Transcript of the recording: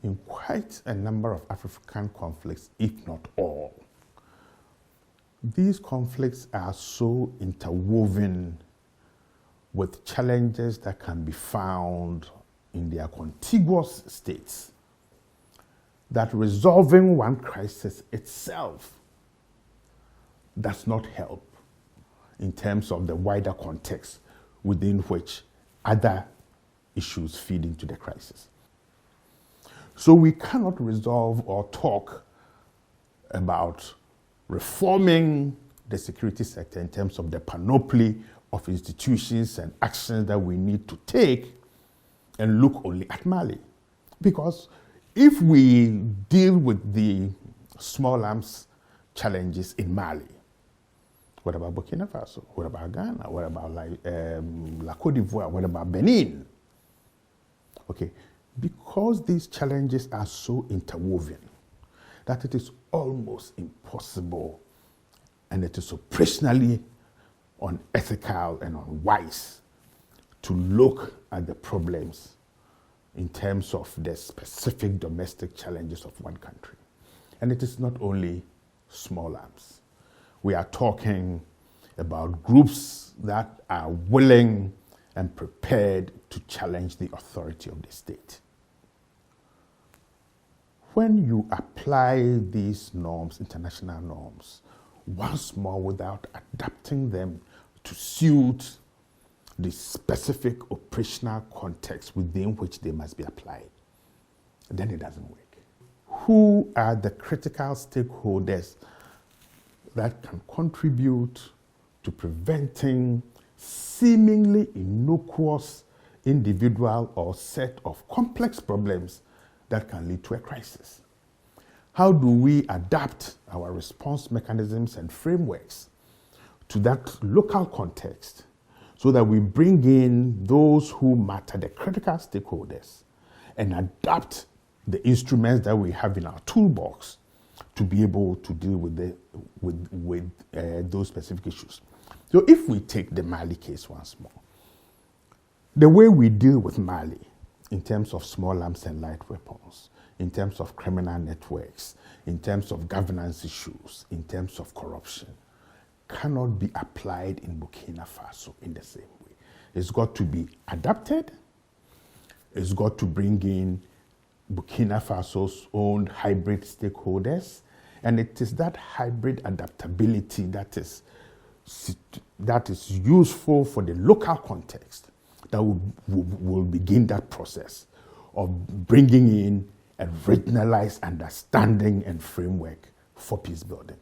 in quite a number of African conflicts, if not all. These conflicts are so interwoven with challenges that can be found in their contiguous states that resolving one crisis itself does not help in terms of the wider context within which other issues feed into the crisis. So we cannot resolve or talk about reforming the security sector in terms of the panoply of institutions and actions that we need to take and look only at Mali. Because if we deal with the small arms challenges in Mali, what about Burkina Faso? What about Ghana? What about La Côte d'Ivoire? What about Benin? Okay, because these challenges are so interwoven that it is almost impossible and it is operationally unethical and unwise to look at the problems in terms of the specific domestic challenges of one country. And it is not only small arms. We are talking about groups that are willing and prepared to challenge the authority of the state. When you apply these norms, international norms, once more without adapting them to suit the specific operational context within which they must be applied, then it doesn't work. Who are the critical stakeholders that can contribute to preventing seemingly innocuous individual or set of complex problems that can lead to a crisis? How do we adapt our response mechanisms and frameworks to that local context so that we bring in those who matter, the critical stakeholders, and adapt the instruments that we have in our toolbox to be able to deal with those specific issues? So if we take the Mali case once more, the way we deal with Mali in terms of small arms and light weapons, in terms of criminal networks, in terms of governance issues, in terms of corruption, cannot be applied in Burkina Faso in the same way. It's got to be adapted. It's got to bring in Burkina Faso's own hybrid stakeholders. And it is that hybrid adaptability that is useful for the local context that will begin that process of bringing in a regionalized understanding and framework for peace building.